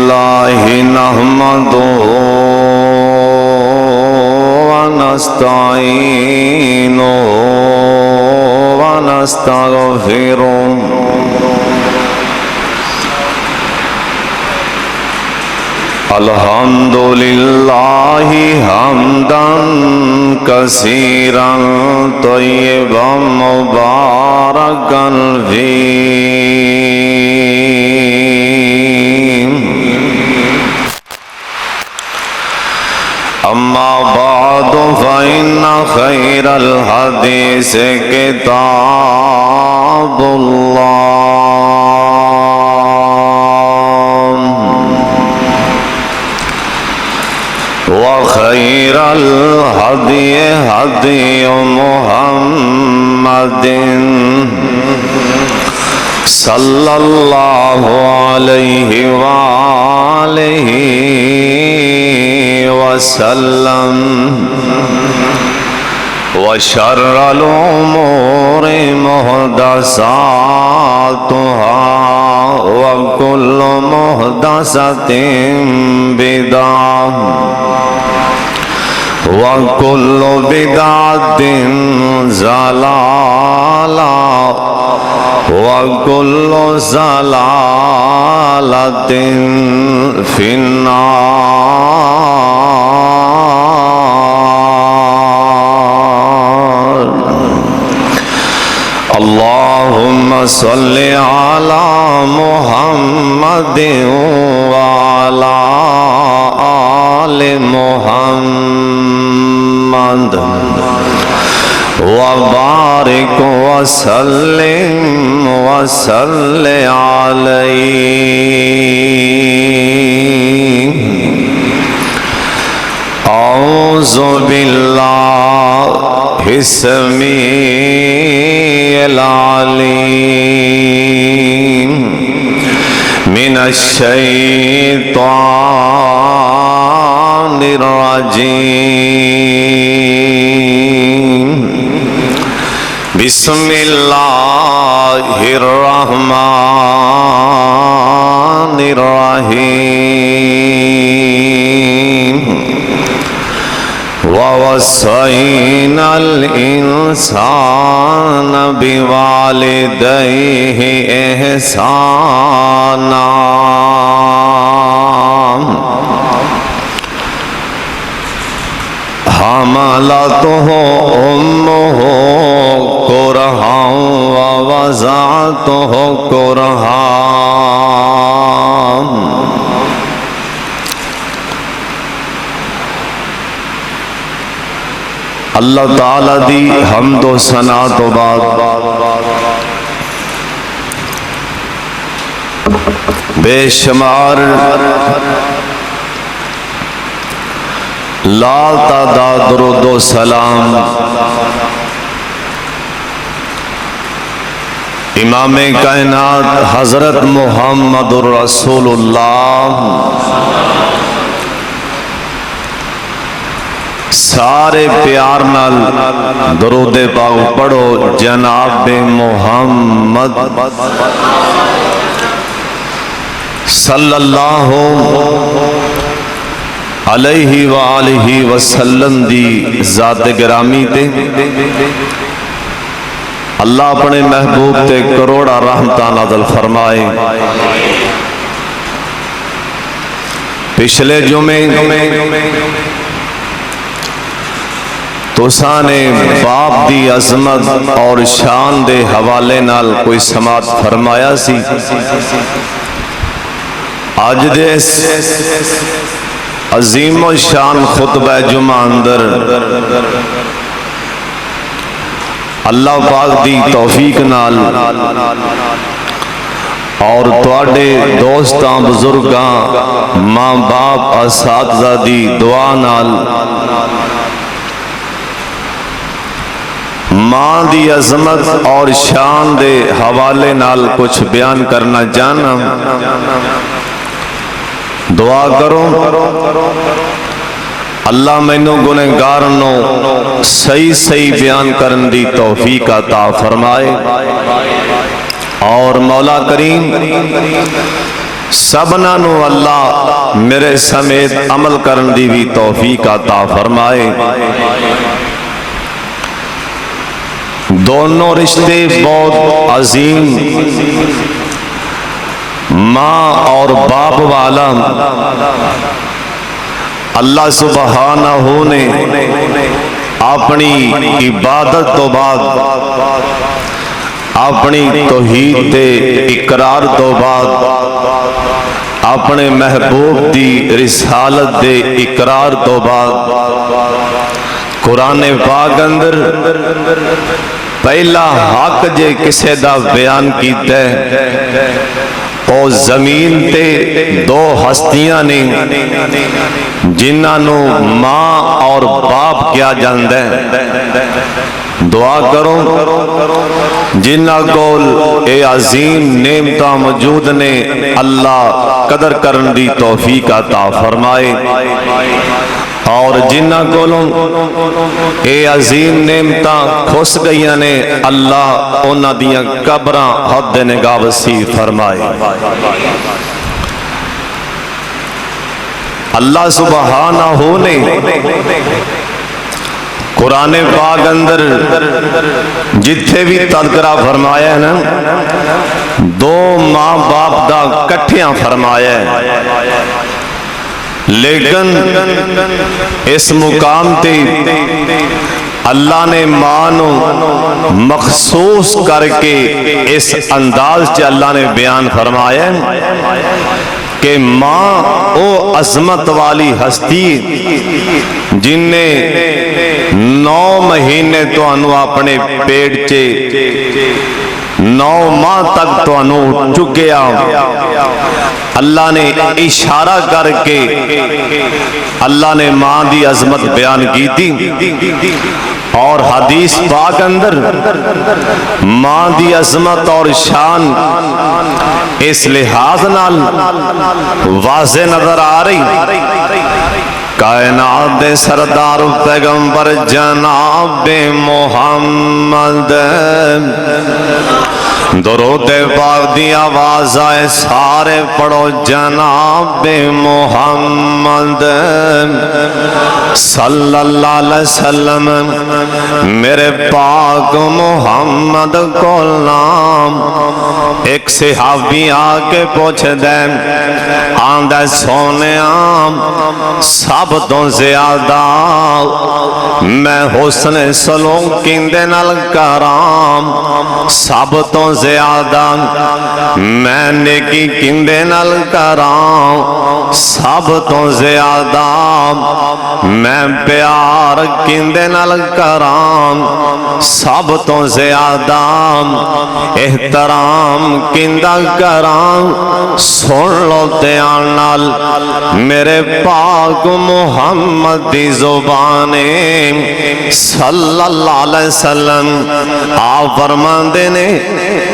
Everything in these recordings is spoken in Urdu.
للہ نحمدہ ونستعینہ ونستغفرہ الحمدللہ حمدا کثیرا طیبا مبارکا فیہ اما بعد فإن خیر الحدیث کتاب وخير الهدي هدي محمد صلى الله عليه وآله وسلم وشر الأمور محدثاتها وكل محدثة بدعة وكل بدعة ضلالة وكل ضلالة في النار. اللهم صل على محمد وعلى آل محمد وبارك وسلم وصل عليه. أعوذ بالله السميع العليم من الشيطان الرجيم. بسم الله الرحمن الرحيم. ووصينا الإنسان بوالديه إحسانا. حملته أمه كرها ووضعته كرها. اللہ تعالیٰ دی حمد و ثنا تو بعد بے شمار لا تعداد درود و سلام امام کائنات حضرت محمد رسول اللہ سارے پیار نال درود پاک پڑھو جناب محمد صلی اللہ علیہ وآلہ وسلم دی ذات گرامی تے اللہ اپنے محبوب تے کروڑا رحمتاں نازل فرمائے. پچھلے جمعے تساں نے باپ دی عظمت اور شان دے حوالے نال کوئی سماعت فرمایا سی. آج دے عظیم و شان خطبہ جمعہ اندر اللہ پاک دی توفیق نال اور تواڈے دوستاں بزرگاں ماں باپ اساتذہ دی دعا نال ماں دی عظمت اور شان دے حوالے نال کچھ بیان کرنا چاہنا. دعا کرو اللہ مینو گنہگار نو صحیح بیان کرن دی توفیق عطا فرمائے، اور مولا کریم سبنا نو اللہ میرے سمیت عمل کرن دی بھی توفیق عطا فرمائے۔ دونوں رشتے بہت عظیم، ماں اور باپ والا، اللہ سبحانہ نے اپنی عبادت تو بعد، اپنی توحید دے اقرار تو بعد، اپنے محبوب دی رسالت دے اقرار تو بعد، قرآن پاک اندر پہلا حق جے کسے دا بیان کیتا ہے او زمین تے دو ہستیاں نے جنہاں نو ماں اور باپ کیا جاندا ہے۔ دعا کرو جنہاں کول اے عظیم نعمتاں موجود نے، اللہ قدر کرن دی توفیق عطا فرمائے، اور جنہاں کولوں اے عظیم نعمتاں کھس گئیاں نے، اللہ انہاں دیاں قبراں حد نگاہ وسیع فرمائے۔ اللہ سبحانہ نے قرآن پاک اندر جتھے بھی تذکرہ فرمایا ہے نا، دو ماں باپ دا کٹھیاں فرمایا ہے، لیکن اس مقام تے اللہ نے ماں نو مخصوص کر کے اس انداز چ اللہ نے بیان فرمایا ہے کہ ماں او عظمت والی ہستی جن نے 9 مہینے تو انو اپنے پیٹ چے 9 ماہ تک تو انو چکیا، اللہ نے اشارہ کر کے اللہ نے ماں دی عظمت بیان کی تھی، اور حدیث پاک اندر ماں دی عظمت اور شان اس لحاظ نال واضح نظر آ رہی، کائنات دے سردار پیغمبر جناب محمد، درود پاک دی آواز آئے سارے پڑھو جناب محمد صلی اللہ علیہ وسلم۔ میرے پاک محمد کو نام ایک صحابی آکے پوچھ دے، آندہ سونے آم سب تو زیادہ میں حسن سلوک کیندے نال کرام، سب تو زیادہ میں نیکی کیندے نال کرام، سب تو زیادہ میں پیار کیندے نال کرام، سب تو زیادہ احترام کیندہ کرام۔ سن لو دھیان نال میرے پاک محمد دی زبانیں صلی اللہ علیہ وسلم آپ فرماندے نے،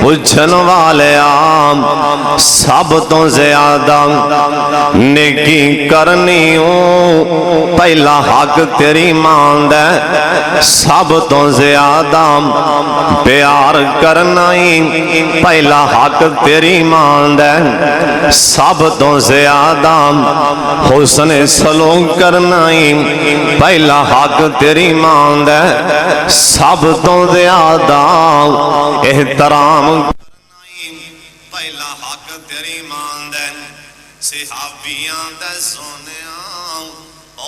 پوچھن والے آم سب تو زیادہ نیکی کرنی ہوں پہلا حق تیری ماند ہے، سب تو زیادہ پیار کرنا ہی پہلا حق تیری ماند ہے، سب تو زیادہ حسن سلوک کرنا ہی پہلا حق تیری ماند ہے، سب تو زیادہ احترام کرنا ہی پہلا حق تیری ماند ہے۔ صحابیاں دے سونیاں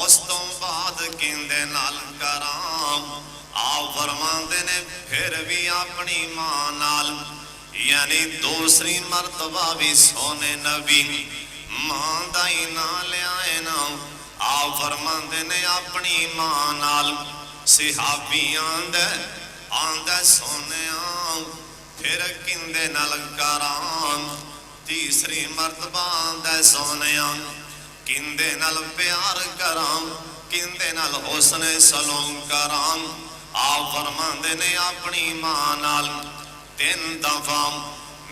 اس تو بعد کیندے نال کرام، آپ فرماندے نے پھر بھی اپنی ماں نال، یعنی دوسری مرتبہ بھی سونے نبی ماں دا ہی نہ لے آئے نا، آپ فرماندے نے اپنی ماں نال۔ صحابیاں دے آندے سونے آؤ پھر کندے نال کرام، تیسری مرتبہ آندے سونے آؤ کندے نال پیار کرام، کندے نال حسن سلوک کرام۔ آپ فرماندے نے اپنی ماں نال 3 دفعہ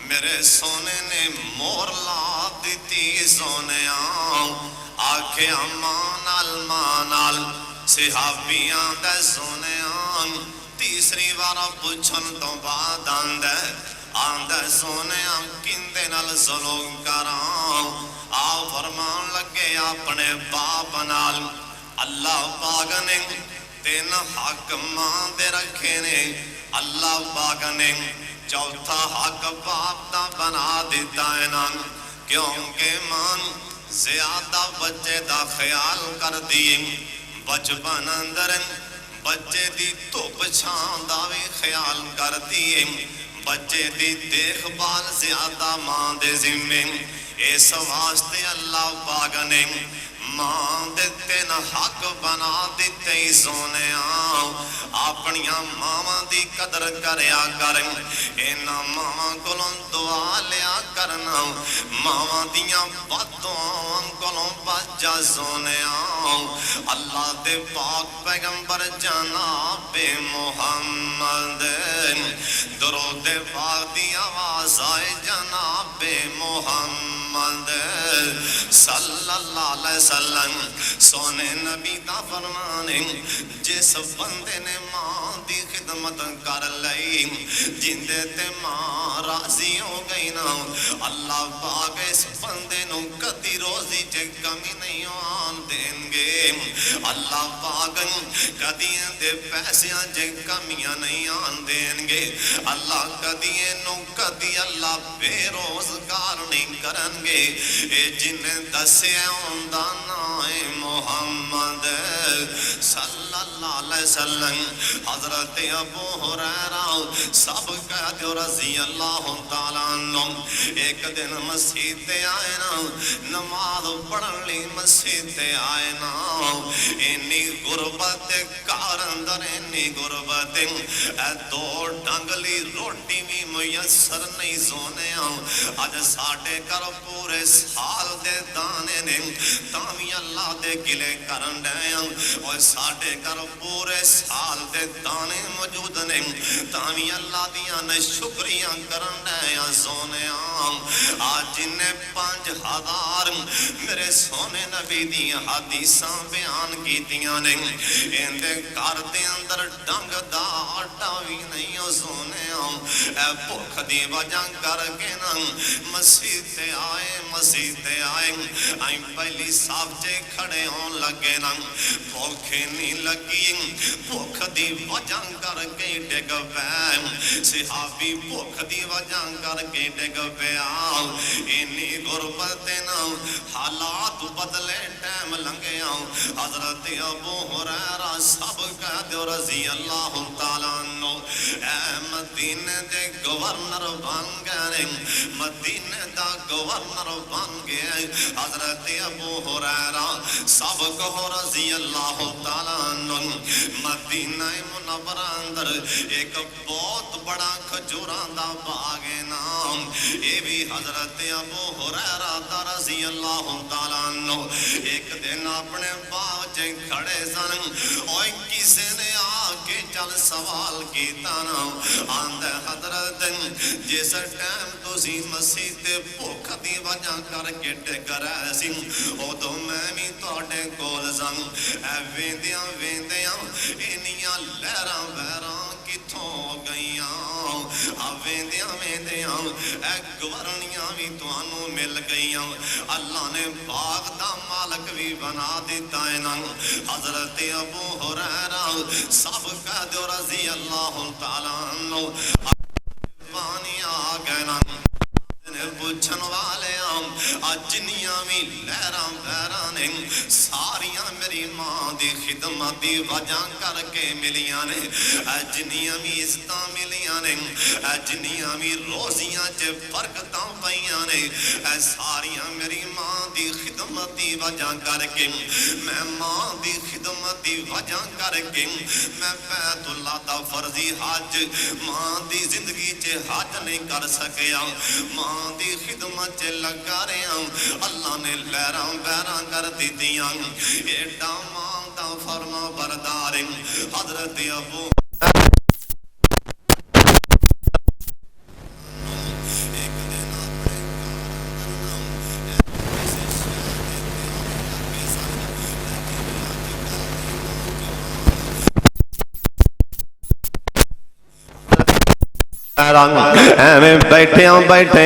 میرے سونے نے مور لا دیتی سونے آؤ، آکھے ماں نال صحابیاں دے سونے آؤ۔ تیسری بار پوچھن تو بعد آندے آندہ سونے کندے نال ظلم کراں آ فرمان لگے اپنے باپ نال اللہ پاک نے تین حق ماں دے رکھے نے اللہ پاک نے چوتھا حق باپ دا بنا دیتا ہے نا کیونکہ ماں زیادہ بچے دا خیال کر دی بچپن اندر بچے دی دھوپ چھاں دا بھی خیال کر دی بچے دی دیکھ بھال زیادہ ماں دے ذمے اس واسطے اللہ پاک نے ماں دیتے نہ حق بنا دیتے ہی سونے اپنیاں ماما دی قدر کریا کریں اینا ماما کلوں دعا لیا کرنا ماما دیاں باتوں کلوں بچا سونے اللہ دے پاک پیغمبر جناب محمد درود پاک دی آواز آئے جناب محمد صلی اللہ علیہ وسلم سونے نبی دا فرمانے جس بندے نے ماں دی خدمت کر لئی جندے تے ماں راضی ہو گئی نا اللہ پاک اس بندے نو کدی روزی چے کمی نہیں آن دیں گے اللہ پاک کدی دے پیسیاں چے کمیاں نہیں آن دیں گے اللہ کدی نو کدی اللہ بے روزگار نہیں کرن گے اے جن دسے ہوندہ نائے محمد صلی اللہ علیہ وسلم حضرت ابو ہریرہ سب کہتے رضی اللہ تعالیٰ عنہ ایک دن مسجد تے آئے نا نماز پڑھن لی مسجد تے آئے نا انی غربت کار اندر انی غربت دو ڈنگلی روٹی بھی میسر نہیں سونے آج ساڑھے کر پورے سال دے دانے نے تامی اللہ دے گلے کرن دے اور ساڑھے کر پورے سال دے دانے موجود نے تامی اللہ دیا نے شکریاں کرن دے سونے آج انہیں 5000 میرے سونے نبی دیا حدیثاں بیان کی دیا نے اندے کار دے اندر ڈنگ دا آٹا بھی نہیں ہو سونے اے بھوک دی وجہ کر کے نا مسجد تے آئے آئیں پہلی صاحب جے کھڑے ہون لگے نا بھوکے نہیں لگی بھوک دی وجہ کر کے ڈگ پہ صحابی بھوک دی وجہ کر کے ڈگ پہ انی غربت نا حالات بدلے ٹائم لنگے حضرت ابو ہریرہ سب کہہ دو رضی اللہ تعالیٰ عنہ اے مدینہ دے گورنر بن گئے مدینہ دا گورنر بن گئے حضرت ابو ہریرہ سب کو رضی اللہ تعالیٰ عنہ مدینہ منورہ اندر ایک بہت بڑا کھجوران دا باغ نام اے بھی حضرت ابو ہریرہ دا رضی اللہ تعالیٰ عنہ ایک دن اپنے باغ چے کھڑے سن اور کسی نے آکے چل سوال کیتا نا آندے حضرت جس ٹائم تو سی مسیح تے بھوک دی وجہ کر کے ٹکر ایسی او تو میں بھی توڑے کول سن اے ویندیاں انیاں لہراں بہراں کتھوں گئیاں ویندیاں اے گورنیاں بھی توانوں مل گئیاں اللہ نے باغ دا مالک بھی بنا دیتا ہے نا حضرت ابو ہریرہ سب کہہ دو رضی اللہ تعالیٰ عنہ پانی آگئے نا پوچھن والے جنیاں بھی لہراں بہرانے ساریاں میری ماں دی خدمت دی وجہ کر کے ملیاں نے جنیاں بھی عزتاں ملیاں نے جنیاں بھی روزیاں چے برکتاں پئیاں نے ساریاں میری ماں دی خدمت دی وجہ کر کے میں ماں دی خدمت دی وجہ کر کے میں بیت اللہ دا فرضی حج ماں دی زندگی چے حج نہیں کر سکیا ماں دی خدمت چے لگا رہے ہیں اللہ نے لہراں بہراں کر دی دیاں ایڈا ماں دا فرما بردار حضرت ابو ਐਵੇਂ ਬੈਠਿਆਂ ਬੈਠੇ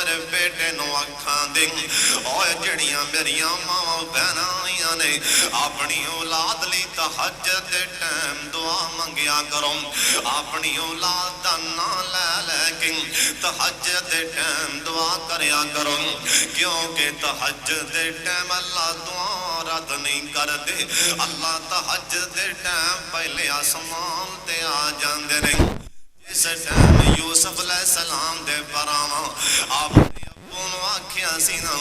میرے بیٹے نو اکھاں دے اوے جڑیاں میریاں ماواں بہناں آئیاں نے اپنی اولاد لی تہجد دے ٹائم دعا منگیا کرو اپنی اولاد دا نام لے لے کے تہجد دے ٹائم دعا کریا کرو کیونکہ تہجد دے ٹائم اللہ دعا رد نہیں کر دے اللہ تہجد دے ٹائم پہلے آسمان تے آ جاندے نے جس ٹائم یوسف علیہ السلام دے پراواں آپ نے آکھیا سی نا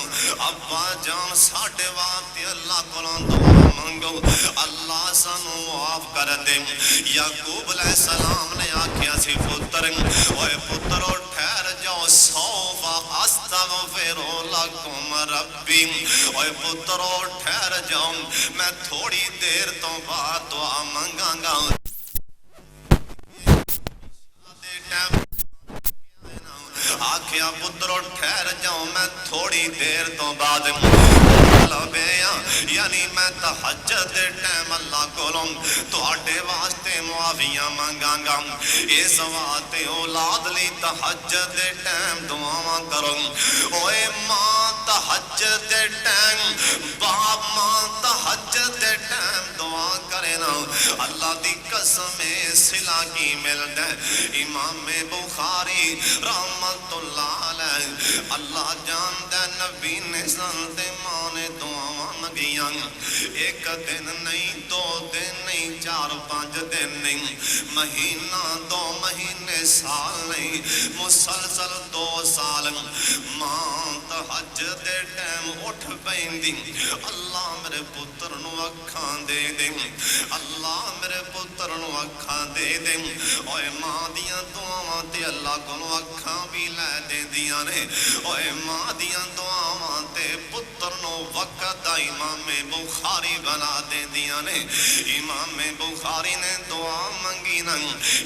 ابا جان ساڈے واسطے اللہ کولوں دعا منگو اللہ سانو معاف کر دے یعقوب علیہ السلام نے آکھیا سی پتر اوے پترو ٹھہر جاؤ سوف استغفر لکم ربی اوے پترو ٹھہر جاؤ میں تھوڑی دیر تو بعد دعا منگاں گا آکھیا پترو ٹھہر جاؤ میں تھوڑی دیر تو بعد یعنی میں تہجد دے ٹائم اللہ کولوں تہاڈے واسطے معافیاں منگاں گا اس واسطے اولاد لی تہجد دے ٹائم دعاواں کرو اوے ماں تہجد دے ٹائم باپ ماں تہجد دے ٹائم دعا کرے نا اللہ دی قسم صلہ کی ملدا امام بخاری رحمت اللہ علیہ اللہ جاندا نبی نے سنتے ماں نے دعاواں منگیاں ایک دن نہیں دو دن نہیں چار پانچ دن نہیں مہینہ دو مہینے سال نہیں مسلسل 2 سال ماں تہجد دے ٹائم اٹھ پیندی اللہ میرے پتر نو اکھاں دے دے اللہ میرے پتر نو اکھاں دے دے اوے ماں دیاں دعاواں تے اللہ کولوں اکھاں بھی لے دیندیاں نے اوے ماں دیاں دعاواں تے پتر نو وقت دا امام بخاری بنا دیندیاں نے امام بخاری نے دعا منگی نا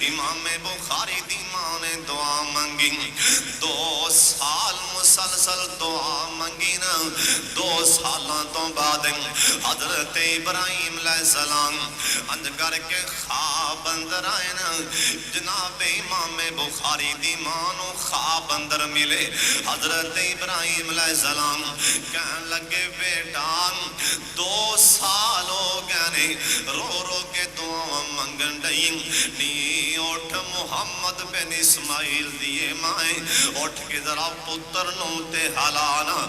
امام بخاری دی ماں نے دعا منگی 2 سال مسلسل دعا منگی نا 2 سالاں تو بعد حضرت ابراہیم علیہ السلام انج کر کے خواب اندر آئے نا جناب امام بخاری دی ماں نو خواب اندر ملے حضرت ابراہیم علیہ السلام کہن لگے بیٹا 2 سال ہو گئے نے رو رو کے دعا منگن ڈئی نی اٹھ محمد بن اسماعیل دیے مائیں اٹھ کے ذرا پتر نو تے حلانا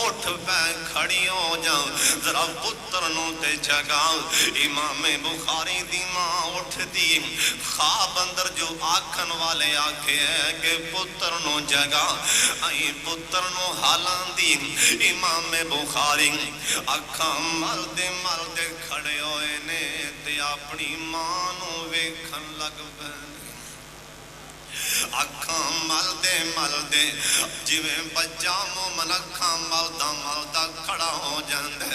اٹھ پہ کھڑی ہو جاؤ ذرا پتر نو تے جگاؤ امام بخاری دی ماں اٹھ دی خواب اندر جو آکھن والے آکھے ہے کہ پتر نو جگا آئی پتر نو حالان دی امام بخاری اکھاں مل دے کھڑے ہوئے نے تے اپنی ماں نو ویکھن لگ پے اکھاں مل دے جویں بچہ مومن اکھاں ملدا کھڑا ہو جاندا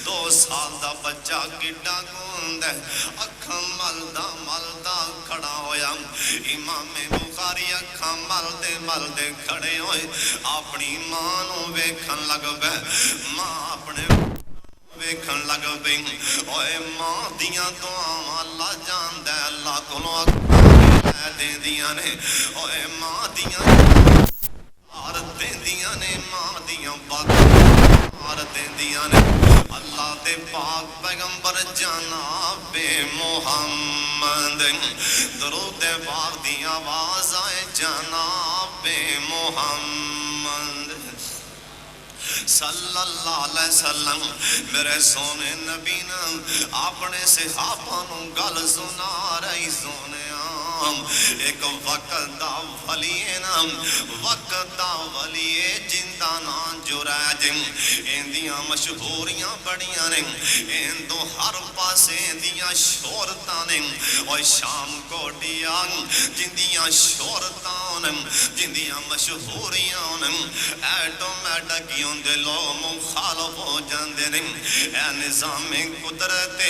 2 سال دا بچہ کڈا گوندا اکھاں ملدا کھڑا ہویا امام بخاری اکھاں مل دے کھڑے ہوئے اپنی ماں نو ویکھن لگ پے ماں اپنے ویکھن لگ پئی اوے ماں دیاں دعاواں اللہ جاندا اللہ کولوں دیندیاں نے اوے ماں دیاں آر دیندیاں نے ماں دیاں آر دیندیاں نے اللہ دے پاک پیغمبر جناب محمد درود پاک دی آواز آئے جناب محمد صلی اللہ علیہ وسلم میرے سونے نبی نے اپنے صحابہ نو گل سنا رہی سونے ایک وقت دا ولی نام وقت دا ولی جندہ نام جراج اندیاں مشہوریاں بڑیاں نے اندو ہر پاسے اندیاں شہرتاں نے اور شام کوٹیاں جندیاں شہرتاں نے جندیاں مشہوریاں نے ایٹومیٹکیوں دے لو مخالف ہو جاندے نے اے نظام قدرت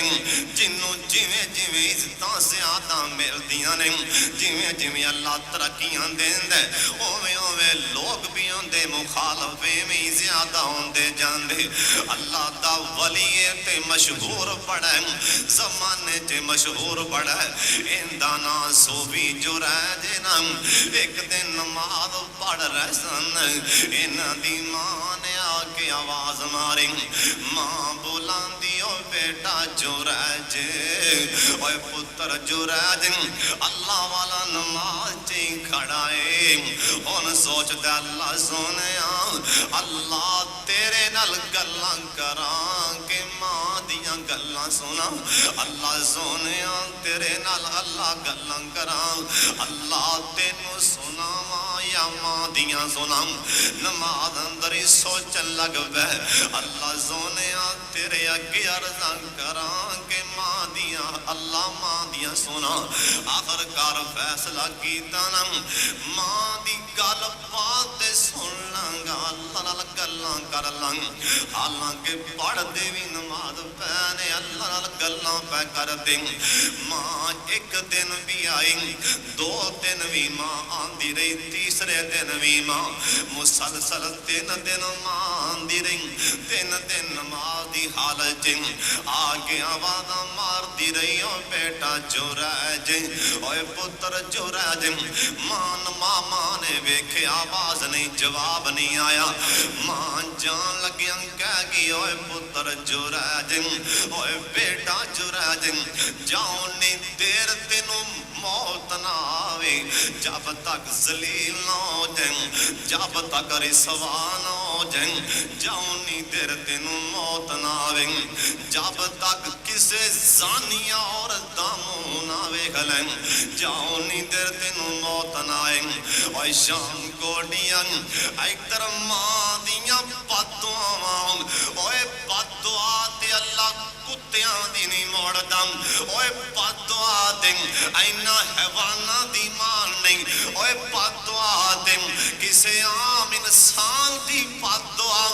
جنوں جویں جویں عزتاں زیادہ ملدیاں نے جویں جویں اللہ ترقیاں دیندا اوویں اوویں لوگ بھی ہوندے مخالف میں زیادہ ہوندے جاندے اللہ دا ولی تے مشہور بڑا ہے زمانے تے مشہور بڑا ہے ایندا نا صوفی جریج نا ایک دن نماز پڑھ رہے سن انہاں دی ماں نے آ کے آواز ماری ماں بولاندی او بیٹا جریج اوے پتر جریج اللہ والا نماز چ کھڑا ہے ہن سوچ دے اللہ سونیا اللہ تیرے نال گلاں کراں کہ ماں دیاں گلاں سنا اللہ سونیا تیرے نال اللہ گلاں کراں اللہ تینوں سناواں یا ماں دیاں سناں نماز اندر ہی سوچن لگ پے اللہ سونیا تیرے اگے عرضاں کراں کہ ماں دیاں اللہ ماں دیاں سنا آخرکار فیصلہ کیتا نا ماں دی گل بات سن لانگا اللہ نال گلاں کر لانگ حالانکہ پڑھ دے بھی نماز پینے اللہ نال گلاں پہ کر دیں ماں ایک دن بھی آئی دو دن بھی ماں آندی رہی تیسرے دن بھی ماں مسلسل 3 دن ماں آندی رہی 3 دن نماز دی حالت آگے آوازاں مار دی رہی او بیٹا جریج اوے پتر جریج ماں نے ویکھے آواز نہیں جواب نہیں آیا ماں جان لگیاں کہہ گئی اوے پتر جریج اوے بیٹا جریج جاؤ نہیں دیر تینوں موت نہ آوے جب تک ذلیل نہ ہو جائیں جب تک رسوا نہ ہو جائیں جاؤ نہیں دیر تینوں موت نہ آوے جب تک کسے زانی عورت دا منہ نہ ویکھ لیں جاؤ نہیں دیر تینوں موت نہ آئے اوے شام کوڑیاں ایک ماں دیاں بددعاواں اوے بددعا تے اللہ کتیاں دی نہیں موڑ دم اوے بددعا دیں اینا حیوانہ دی مان نہیں اوے بددعا دیں کسے عام انسان دی بددعا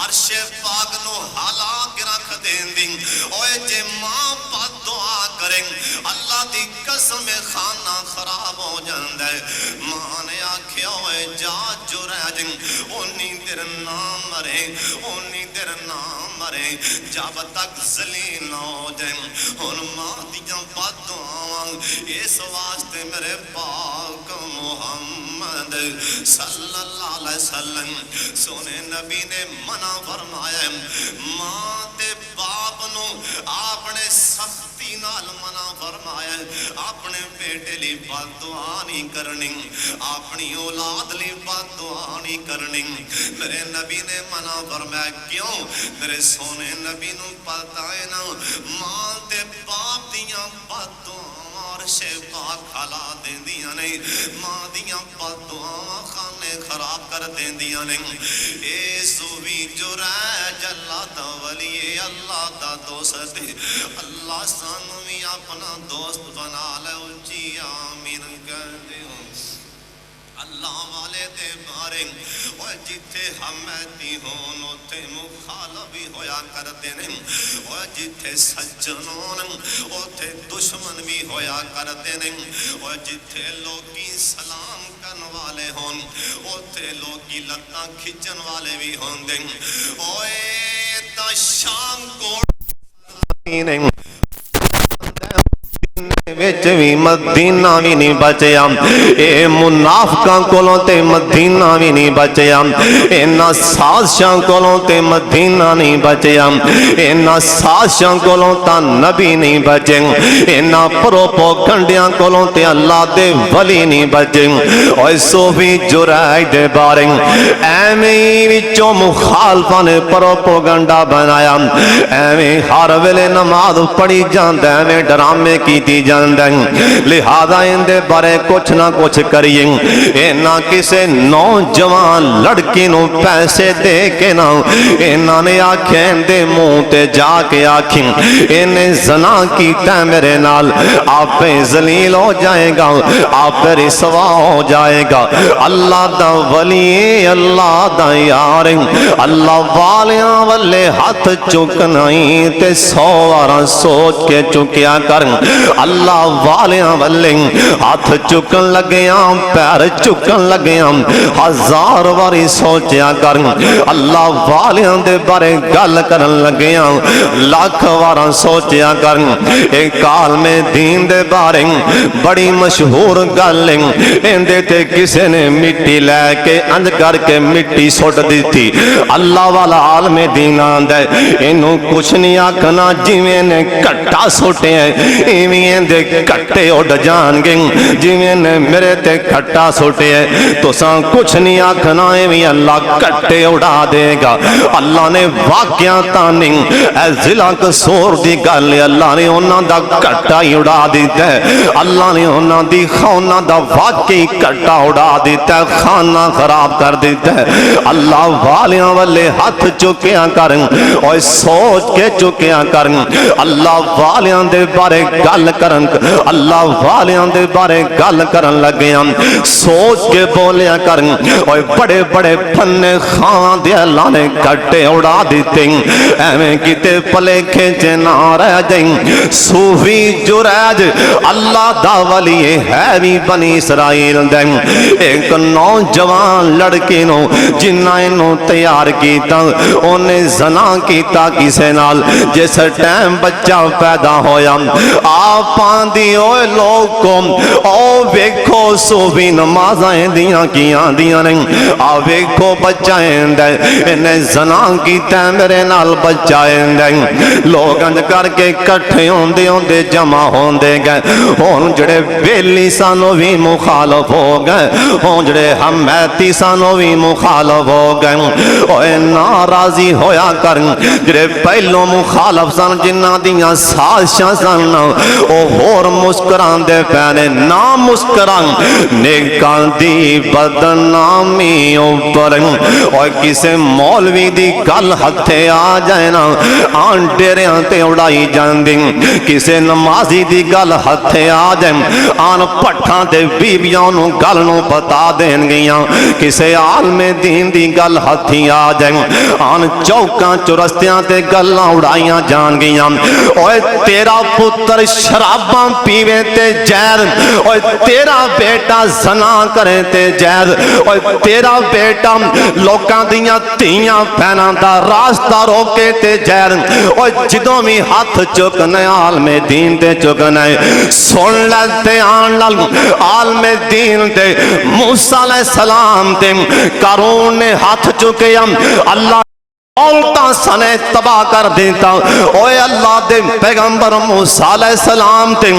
عرش پاک نو ہلا کے رکھ دیں دیں اوے جے ماں بددعا کریں اللہ دی قسم خانہ خراب ہو جاندہ ہے ماں نے آکھیا ہوئے جا جریج اونی دیر نہ مرے اونی دیر نہ مرے جب تک ذلیل نہ ہو جائیں ان ماں دیاں بددعاواں اس واسطے میرے پاک محمد صلی اللہ علیہ وسلم سونے نبی نے منع فرمایا ماں تے باپ نو اپنے سختی نال منع فرمایا اپنے بیٹے لی بددعا نہیں کرنی اپنی اولاد لی بددعا نہیں کرنی میرے نبی نے منع فرمایا کیوں میرے سونے نبی نو پتہ ہے نا ماں تے باپ دیاں بددعا عرش پاک کھلا دیں دیاں نہیں ماں دیاں بددعا خانے خراب کر دیں دیاں نہیں اے صوفی جریج اللہ دا ولی اللہ دا دوست اللہ سانو بھی اپنا دوست بنا لے اچھی آمین کر دے اللہ والے دے بارے اور جتھے حمیتی ہون اتے مخالفی ہویا کرتے ہیں اور جتھے سجن ہون اتے دشمن بھی ہویا کرتے ہیں اور جتھے لوگی سلام کرن والے ہون اتے لوگی لتاں کھچن والے بھی ہون دیں اوے تا شام کو وچ وی مدینہ وی نہیں بچیا اے منافقاں کولوں تے مدینہ وی نہیں بچیا انہاں سازشاں کولوں تے مدینہ نہیں بچیا انہاں سازشاں کولوں تا نبی نہیں بچے انہاں پروپیگنڈیاں کولوں تے اللہ دے ولی نہیں بچے اوے صوفی جریج دے بارے ایویں وچوں مخالفاں نے پروپیگنڈا بنایا ایویں ہر ویلے نماز پڑھی جاندا ایویں ڈرامے کیتی جاندے لہذا ان دے بارے کچھ نہ کچھ کریے انہاں کسے نوجوان لڑکی نو پیسے دے کے نہ انہاں نے آنکھیں دے منہ تے جا کے آکھیں انہیں زنا کیتا میرے نال آپ پہ ذلیل ہو جائے گا آپ پہ رسوا ہو جائے گا اللہ دا ولی اللہ دا یار بار اللہ والیاں والے ہاتھ چکنا تے 100 وار سوچ کے چکیا کر اللہ والیاں والے ہاتھ چکن لگیاں پیر چکن لگیاں 1000 واری سوچیا کر اللہ والیاں دے بارے گل کرن لگیاں لاکھ وار سوچیا کر ایک عالم دین دے بارے بڑی مشہور گل اندے تے کسے نے مٹی لے کے انج کر کے مٹی سٹ دی تھی اللہ والا عالم دین آندا ہے اینوں کچھ نہیں آکھنا جویں نے کٹا سٹے ایویں دے کٹے اڈ جان گے جویں نے میرے تے کٹا سٹے تساں کچھ نہیں آکھنا ایویں اللہ کٹے اڑا دے گا اللہ نے واقعہ تانی اے ضلع قصور دی گل اللہ نے انہاں دا کٹا ہی اڑا دیتا ہے اللہ نے انہاں دی خانہ دا واقعی کٹا اڑا دیتا ہے خانہ خراب کر دیتا ہے اللہ والیاں والے ہاتھ چکیاں کرن اور سوچ کے چکیاں کرن اللہ والیاں دے بارے گل کرن اللہ والیاں دے بارے گل کرن لگیاں سوچ کے بولیا کرن اور بڑے بڑے پھنے خان دے اللہ نے کٹے اڑا دیتے ایویں کتے پلے کھینچے نہ رہ جائیں صوفی جریج اللہ دا ولی ہے بھی بنی اسرائیل دیں ایک نوجوان لڑکی نو جنہ انہوں تیار کیتا انہیں زنا کیتا کسے نال جس ٹائم بچہ پیدا ہویا آپ آندی ہوئے لوگ کو او ویکھو صوفی نمازیں دیاں کیاں دیاں نہیں آ ویکھو بچہ دے انہیں زنا کیتا میرے نال بچہ دے لوگ انج کر کے کٹھے ہوندے جمع ہوندے گئے ہون جڑے ویلی سانو بھی مخالف ہو گئے ہون جڑے حمیتی سانو بھی مخالف ہو گئے اوے ناراضی ہویا کر جڑے پہلو مخالف سن جنہ دیاں سازشاں سن او ہور مسکران دے پینے نہ مسکران نیکاں دی بدنامی اوپر اور کسے مولوی دی گل ہتھے آ جائے نا آن ڈیریاں تے اڑائی جان دیں کسے نمازی دی گل ہتھے آ جائیں آن پٹھاں تے بیبیاں نو گل نو بتا دین گیاں کسے عالم دین دی گل ہتھی آ جائیں آن چوکاں چرستیاں تے گلاں اڑائیاں جان گیاں اوے تیرا پتر شراباں پیوے تے جہر اوے تیرا بیٹا زنا کرے تے جہر اوے تیرا بیٹا لوکاں دیاں تیاں پہناں دا راستہ روکے تے جہر اوے جدوں بھی ہاتھ چکنے عالم دین تے چکنے سن لیتے آن لگ عالم دین تے موسیٰ علیہ السلام تے قارون نے ہاتھ چکے اللہ دولتاں سنے تباہ کر دیتا اوے اللہ دے پیغمبر موسیٰ علیہ السلام تے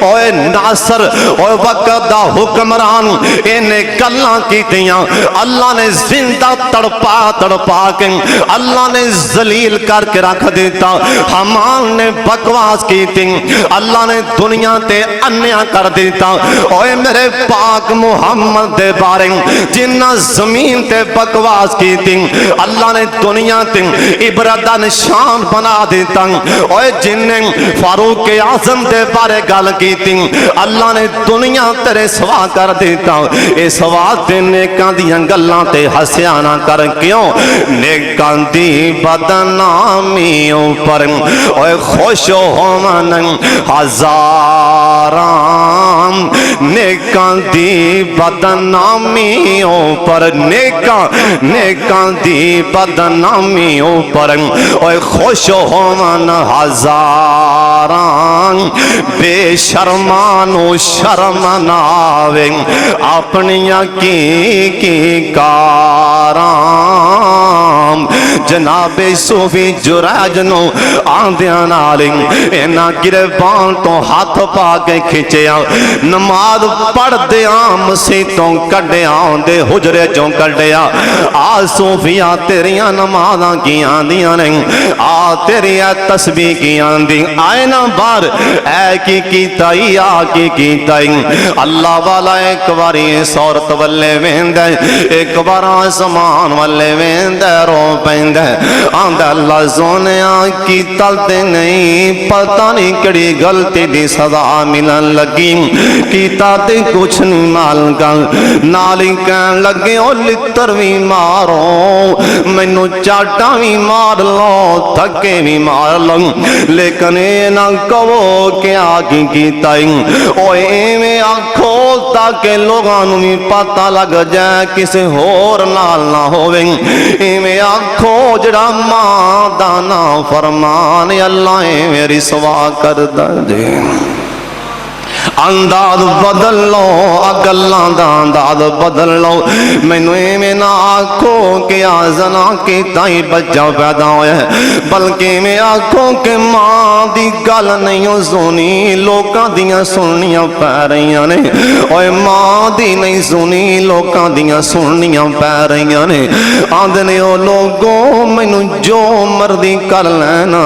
اوے ناصر اوے وقت دا حکمران انہیں گلاں کی دیاں اللہ نے زندہ تڑپا کے اللہ نے ذلیل کر کے رکھ دیتا حمان نے بکواس کی تھی اللہ نے دنیا تے انیا کر دیتا اوے میرے پاک محمد دے بارے جنہ زمین تے بکواس کی تھی اللہ نے دنیا عبرت نشان بنا دیتا اوے جن نے فاروق اعظم دے بارے گل کی تھی اللہ نے دنیا تیرے سوا کر دیتا اے سوا تے نیکاں دیاں گلاں تے ہسیا نہ کر کیوں نیکاں دی بدنامی اوپر اوے خوش ہوون ہزاراں نیکاں دی بدنامی اوپر نیکاں دی بدنامی اوپر اوے خوش ہوون ہزاراں بے شرمانو شرم نہ آوے اپنیاں کی کاراں جناب صوفی جریج نو آندیاں نال انہاں گربان تو ہاتھ پا کے کھچیا نماز پڑھ دیاں مسیتوں کڈیاں دے حجرے چوں کڈیا آ صوفیاں تیریاں نمازاں کی آندیاں نہیں آ تیری تسبیح کی آندی آئے نا بار اے کی کیتائی آ کی کیتائی اللہ والا ایک باری صورت والے ویندے ایک بار آسمان والے ویندے رو پیندا آندا اللہ سونیا کی تے نہیں پتہ نہیں کڑی غلطی دی سزا ملن لگی کیتا تے کچھ نہیں مال کا نالی کہن لگے او لتر بھی مارو مینوں چاٹا بھی مار لو تھکے بھی مار لو لیکن اے نہ کہو کہ آگے کیتا او ایویں آکھو تاکہ لوگاں نوں بھی پتہ لگ جائے کسے ہور نال نہ ہووے ایویں آکھو جڑا ماں دا نا فرمان اللہ میری سوا کردا جے انداز بدل لو اگلاں دا انداز بدل لو مینوں ایویں نہ آکھو کہ زنا کیتا ہی بچہ پیدا ہویا ہے بلکہ میں آکھو کہ ماں دی گل نہیں سنی لوکاں دیاں سننیاں پے رہیاں نے اوے ماں دی نہیں سنی لوکاں دیاں سننیاں پے رہیاں نے آندنے او لوگوں مینوں جو مرضی کر لینا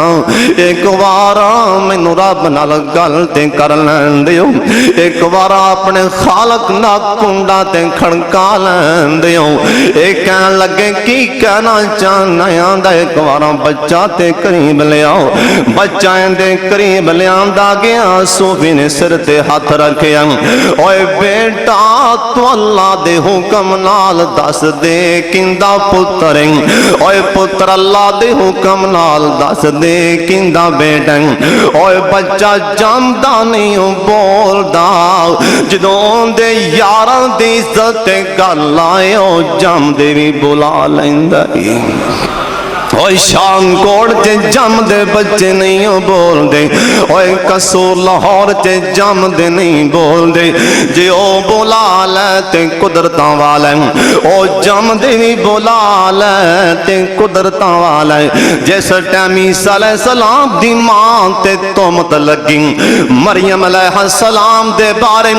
ایک وارا مینوں رب نال گل تے کر لین دیو ایک بار اپنے خالق نا کنڈا تے کھڑکا لین دیو ایک کہن لگے کی کہنا چاہنا آندا ایک بار بچہ تے قریب لے آؤ بچہ دے قریب لے آندا گیا صوفی نے سر تے ہاتھ رکھیا اوے بیٹا تو اللہ دے حکم نال دس دے کیندا پتر اوے پتر اللہ دے حکم نال دس دے کیندا بیٹا اوے بچہ جاندا نہیں بول جدوں دے یاراں دی عزت تے گل آئے او جم دے بھی بلا لیندا اوے شام کوڑ تے جم دے بچے نہیں بول دے اوے قصور لاہور تے جم دے نہیں بول دے جے او بولا لے تے قدرتاں والے او جم دے بھی بولا لے تے قدرتاں والے جیسے ٹائم عیسیٰ علیہ السلام دی ماں تے تہمت لگی مریم علیہ السلام دے بارے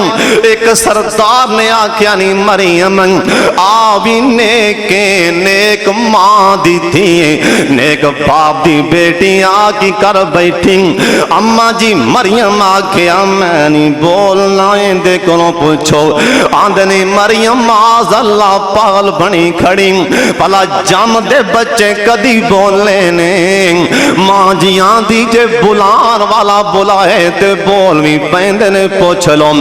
ایک سردار نے آکھیا نہیں مریم آوی نیک ماں دی تھی نیک باپ دی بیٹی آکی کر بیٹھی اماں جی مریم آکھیا میں نہیں بولنا دے کنوں پوچھو آندنی مریم آز اللہ پاگل بنی کھڑی پلا جم دے بچے کدی بولنے نے ماں جی آندھی جے بلان والا بلائے تے بول بھی پیندے نے پوچھ لو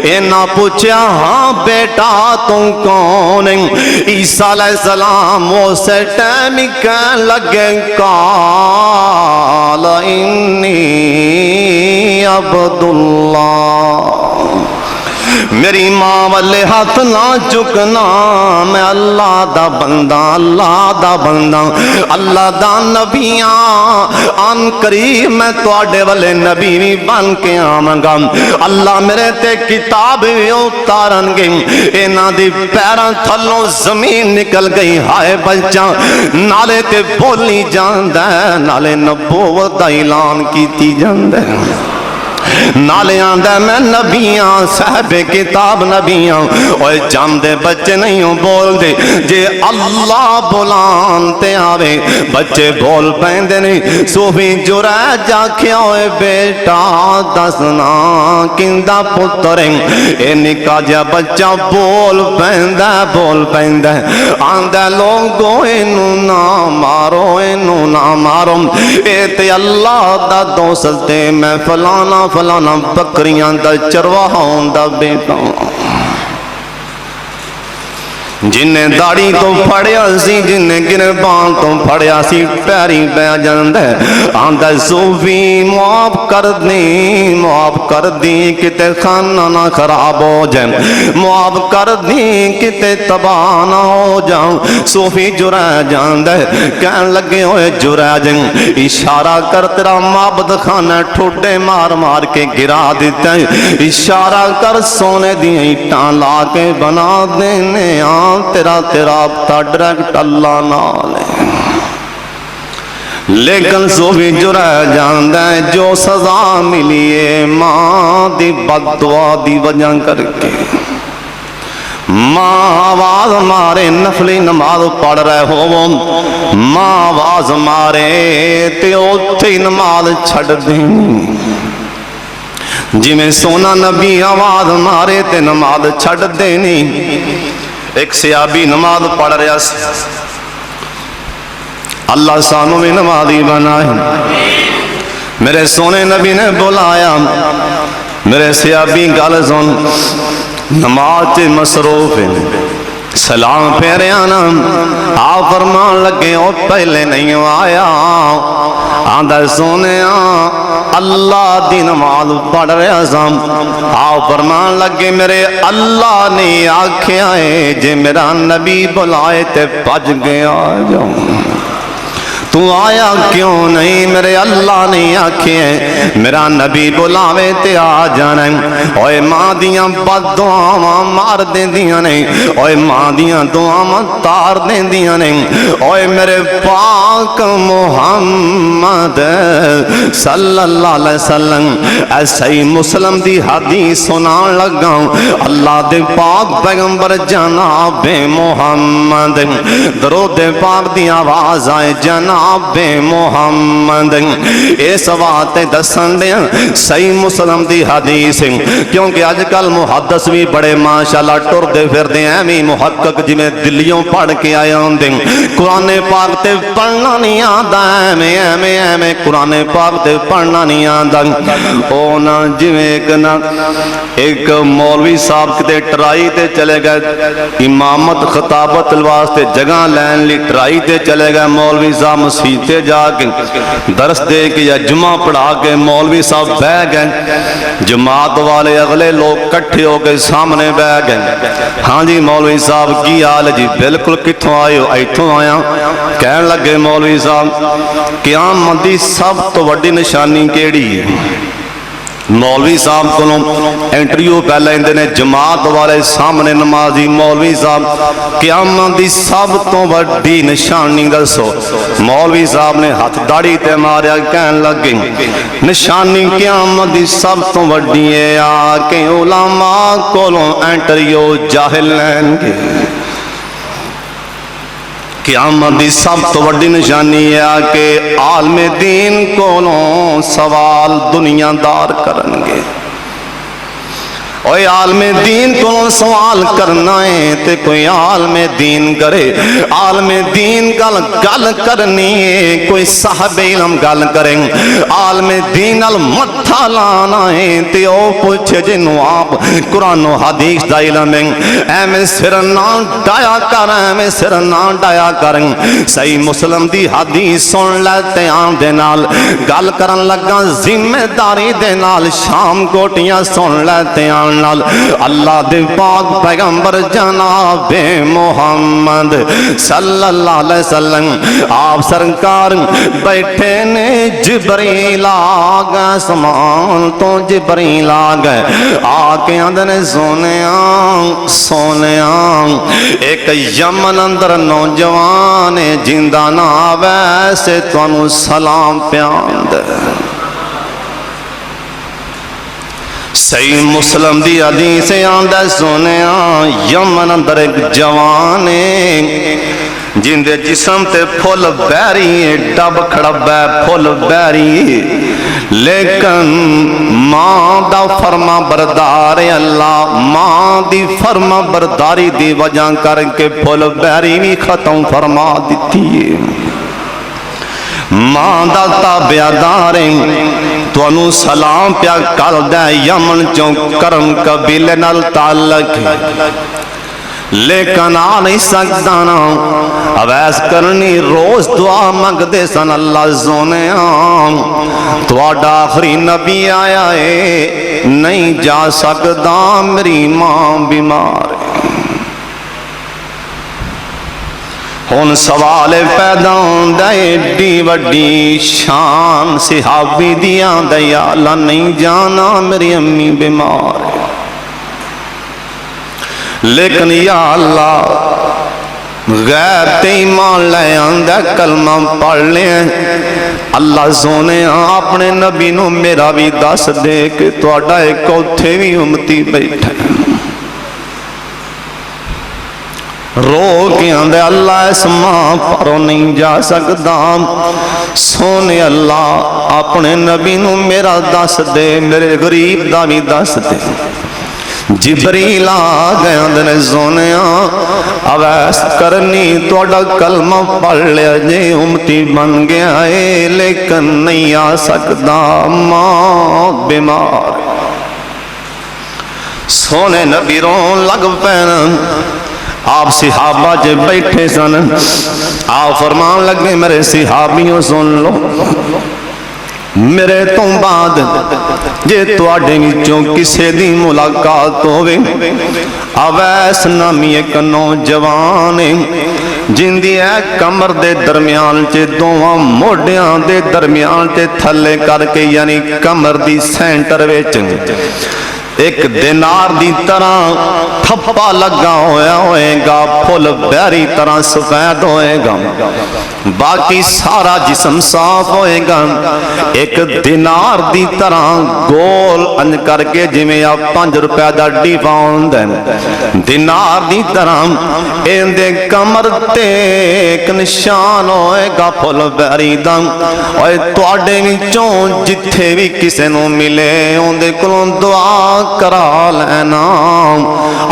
اے نہ پوچھیا ہاں بیٹا تم کون عیسیٰ علیہ السلام وہ سے ٹائم کہن لگے قال انی عبداللہ میری ماں والے ہاتھ نہ چکنا میں اللہ دا بندہ اللہ دا نبیاں ان قریب میں تواڈے والے نبی بھی بن کے آواں گا اللہ میرے تے کتاب بھی اتارن گے انہاں دی پیراں تھلوں زمین نکل گئی ہائے بچہ نالے تے بولی جاندا ہے نالے نبوت دا اعلان کیتی جاندا ہے نالے آندہ میں نبیاں صاحب کتاب نبیاں اوے جم دے بچے نہیں بول دے جے اللہ بلانتے آوے بچے بول پیندے نہیں صوفی جرہ جاکھیا ہوئے بیٹا دسنا کندہ پتریں اے نکا جا بچہ بول پیندہ آندہ لوگوں انو نہ مارو اے تے اللہ دا دوست دے میں فلانا بکریاں دا چرواہاں دا بیٹا جنہیں داڑی تو پھڑیا سی جنہیں گربان تو پھڑیا سی پیری بے جاندے آندہ صوفی معاف کر دی کتے خانہ نہ خراب ہو جائیں معاف کر دی کتے تباہ نہ ہو جاؤں صوفی جرہ جاندے کہن لگے ہوئے جرہ جائیں اشارہ کر تیرا معبد خانہ ٹھوٹے مار کے گرا دیتے ہیں اشارہ کر سونے دی ایٹان لا کے بنا دینے تیرا ابتا ڈریکٹ اللہ نال ہے لیکن صوفی جرہ جاندہ ہے جو سزا ملی ہے ماں دی بددعا دی وجہ کر کے ماں آواز مارے نفلی نماز پڑھ رہے ہو ماں آواز مارے تے اوتھی نماز چھڑ دیں جی میں سونا نبی آواز مارے تے نماز چھڑ دینی ایک صحابی نماز پڑھ رہا سی اللہ سانو بھی نمازی بنائے۔ میرے سونے نبی نے بلایا، میرے سیابی گل سن، نماز مصروف ہے، سلام پھیرے آنا، آپ فرمان لگے او پہلے نہیں آیا، آندہ سونے اللہ دی نماز پڑھ رہا سام، آپ فرمان لگے میرے اللہ نے آکھیا ہے جے میرا نبی بلائے تے بج گیا جاؤں، تو آیا کیوں نہیں؟ میرے اللہ نے آکھے میرا نبی بلاوے تے آ جانا۔ اوے ماں دیاں بد دعاواں مار دیں دیاں نہیں، اوے ماں دیاں دعاواں تار دیں دیاں نہیں۔ اوے میرے پاک محمد صلی اللہ علیہ وسلم ایسا ہی مسلم دی حدیث سنان لگا، اللہ دے پاک پیغمبر جناب محمد، درود پاک دی آواز آئے جناب محمد، اس بات دسن دیا صحیح مسلم دی حدیث، کیونکہ آج کل محدث بھی بڑے ماشاءاللہ ٹر دے پھر دے ایمی محقق جی میں دلیوں پڑھ کے آیا ہوں دیں، قرآن پاک تے پڑھنا نہیں آدھا، ایمیں قرآن پاک تے پڑھنا نہیں آدھا۔ اونا جی میں ایک مولوی صاحب کتے ٹرائی تے چلے گئے، امامت خطابت الواسطے جگہ لین لی ٹرائی تے چلے گئے، مولوی صاحب مسیحتے جا کے درس دے کے یا جمعہ پڑھا کے مولوی صاحب بہ گئے، جماعت والے اگلے لوگ کٹھے ہو کے سامنے بہ گئے، ہاں جی مولوی صاحب کی حال جی؟ بالکل کتھوں آئے ہو؟ ایتھوں آیا۔ کہنے لگے مولوی صاحب قیامت دی سب تو وڈی نشانی کیڑی ہے؟ مولوی صاحب کو انٹرویو پہلے اندے نے جماعت والے سامنے نمازی، مولوی صاحب قیامت دی سب تو وڈی نشانی دسو۔ مولوی صاحب نے ہاتھ داڑھی تے ماریا، کہنے لگے نشانی قیامت دی سب تو وڈی ہے آ کے علماء کولوں انٹرویو جاہل لین گے۔ قیامت دی سب تو وڈی نشانی ہے کہ عالم دین کولوں سوال دنیا دار کرن گے۔ اوے عالم دین کو سوال کرنا ہے تے کوئی عالم دین کرے، عالم دین گل کرنی ہے، کوئی صاحب علم گل کریں، عالم دین متھا لانا ہے تے او پوچھے جنوں آپ قرآن و حدیث دا علم ہے، ایویں سر نہ ڈایا کر، ایویں سر نہ ڈایا کریں۔ صحیح مسلم دی حدیث سن لیتے آن دے نال گل کرن لگا ذمہ داری دے نال، شام کوٹیاں سن لیتے آن نال اللہ دے پاک پیغمبر جناب محمد صلی اللہ علیہ وسلم آپ سرکار بیٹھے نے، جبریل آگا سمان تو جبریل آگا آکے اندر سونیاں ایک یمن اندر نوجوان جندہ نہ ویسے تو انہوں سلام پیاند۔ صحیح مسلم دی حدیث آندہ سونیاں یمن اندر ایک جوانے جن دے جسم تے پھول بیری ڈب کھڑب ہے پھول بیری، لیکن ماں دا فرما بردار اللہ، ماں دی فرما برداری دی وجہ کر کے پھول بیری بھی ختم فرما دیتی ہے۔ ماں دا تابعداریں تو انہوں سلام پیا کر دے، یمن چوں کرم قبیلے نال تعلق ہے، لیکن آ نہیں سکتا نا اویس کرنی روز دعا مانگ دے سن اللہ زونے تو آڈا آخری نبی آیا ہے نہیں جا سکتا میری ماں بیمار ہے۔ ہون سوال پیدا ہوندہ ایڈی وڈی شان صحابی دیا دیا اللہ نہیں جانا میری امی بیمار ہے، لیکن یا اللہ غیر تے ایمان لے آندہ کلمہ پڑھ لیں اللہ سونے اپنے نبی نو میرا بھی دس دے کہ تو اڈا ایک اوتھے بھی امتی بیٹھے رو کے اندے اللہ اس ماں پروں نہیں جا سکتا، سونے اللہ اپنے نبی نو میرا دس دے، میرے غریب دا بھی دس دے۔ جبریل آ گئے اندر سونیا اویس کرنی توڑا کلمہ پڑھ لیا جے امتی بن گیا ہے لیکن نہیں آ سکتا ماں بیمار سونے نبی رون لگ پینا آپ صحابہ جے بیٹھے سن آپ فرمان لگے میرے صحابیوں سن لو میرے تو بعد جے تواڈے وچوں کسے دی ملاقات ہووے اویس نامی ایک نوجوان جن دی ہے کمر دے درمیان چے دوواں موڈیاں دے درمیان تے تھلے کر کے یعنی کمر دی سینٹر وچ ایک دینار دی طرح تھپا لگا ہوئے گا پھول بیری طرح سفید ہوئے گا باقی سارا جسم صاف ہوئے گا ایک دینار دی طرح گول انج کر کے جی میں آپ 5 روپے دا ڈی پاؤنڈ دینار دی طرح این دے کمر تے ایک نشان ہوئے گا پھول بیری دا اور تواڈے وچوں جتھے بھی کسے نو ملے ان دے کولوں دعا کرا لینا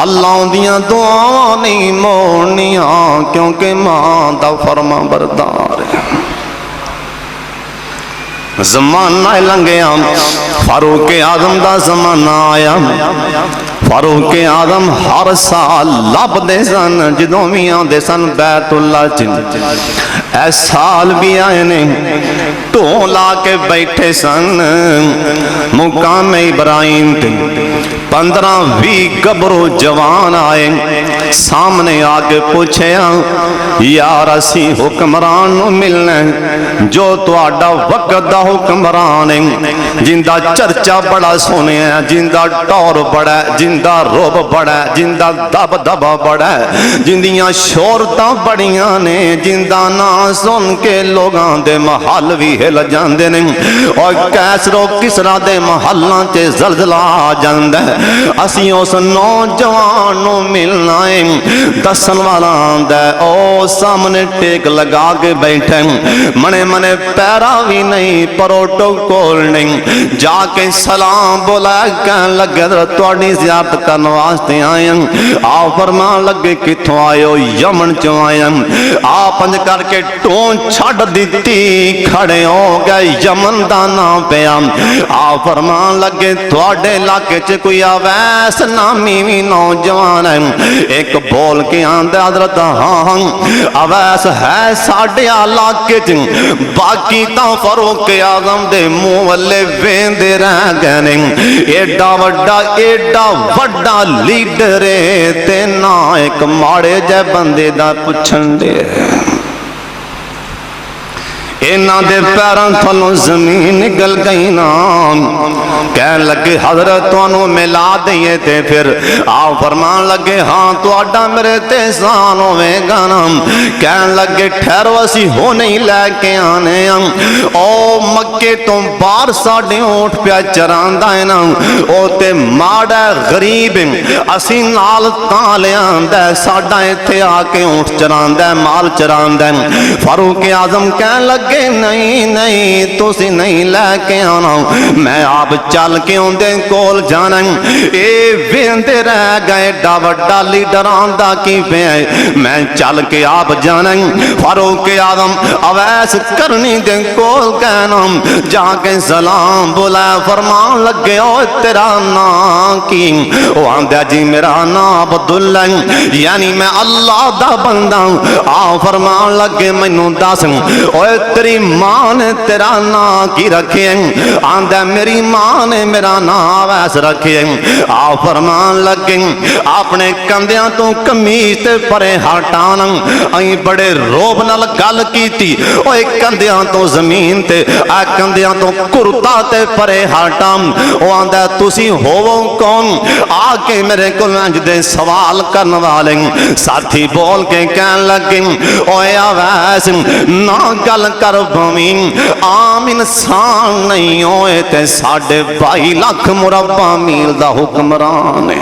اللہ دیاں دعاواں نہیں موڑنیاں کیونکہ ماں دا فرما بردار ہے زمانہ لنگیا فاروق اعظم دا زمانہ آیا فاروق اعظم ہر سال لب دے سن جدوں بھی آندے سن بیت اللہ چ اے سال بھی آئے نے ٹو لا کے بیٹھے سن مقام ابراہیم تے 15-20 گبرو جوان آئے سامنے آگے پوچھے یار اسی حکمران نو ملنے جو تو آڈا وقت دا حکمران جندہ چرچا بڑا سونے ہیں جندہ ٹور بڑا ہے جندہ روب بڑا ہے جندہ دب دبا بڑا ہے جندیاں شورتاں بڑیاں نے جندہ نا سن کے لوگاں دے محل بھی ہل جاندے نے اور کیسرو کسرا دے محلاں تے زلزلہ آ جاندے اسی اس نوجوانوں ملنا ہے دسن والا آندہ او سامنے ٹیک لگا کے بیٹھے منے منے پیرا بھی نہیں پروٹوکول نہیں جا کے سلام بولا کہن لگے توڑی زیارت کرنے واسطے آئے آپ فرمان لگے کتھوں آئے ہو یمن چوں آئے آپ پنج کر کے ٹون چھڑ دیتی کھڑے ہو گئے یمن دانا پہ آپ فرمان لگے توڑے علاقے چے کوئی اویس نامی بھی نوجوان ہے ایک بول کے آندے حضرت ہاں اویس ہے ساڑھے علاقے چے باقی تا فاروق اعظم دے منہ والے ویندے رہ گئے ایڈا وڈا لیڈر تے نا ایک ماڑے جے بندے دا پچھن دے اینا دے پیران تھلوں زمین نگل گئی نام کہن لگے حضرت توانو ملا دیئے تے پھر آؤ فرمان لگے ہاں تو آڈا میرے تیسان ہوئے گا نام کہن لگے ٹھہر وسی ہو نہیں لے کے آنے او مکے تو بار ساڑھے اونٹ پیا چراندہ ہے نام او تے ماڑا غریب اسی نال تالے آندہ ساڑھا تھے آکے اونٹ چراندہ مال چراندہ فاروق اعظم کہن لگے نہیں تو سی نہیں لے کے آنا میں آپ چل کے اندے کول جانا اے ویندے رہ گئے ڈا وڈا لیڈر آندہ کی پہ میں چل کے آپ جانا فاروق اعظم اویس کرنی دے کول کہنا جا کے سلام بولا فرمان لگے او تیرا نا کی او آندہ جی میرا نا عبداللہ یعنی میں اللہ دا بندہ آ فرمان لگے مینوں دس او تیری ماں نے تیرا نا کی رکھے آندہ میری ماں نے میرا نا ویس رکھے آپ فرمان لگے اپنے کندیاں تو کمیز تے پرے ہٹانا آئیں بڑے روب نال گل کی تھی اوہ کندیاں تو زمین تے کندیاں تو کرتا تے پرے ہٹام وہ آندہ تسی ہوو کون آکے میرے کل دے سوال کرنے والے ساتھی بول کے کہن لگے اوہ آویس نا گل کر بھویں عام انسان نہیں ہوئے تے 22.5 لاکھ مربع میل دا حکمران ہے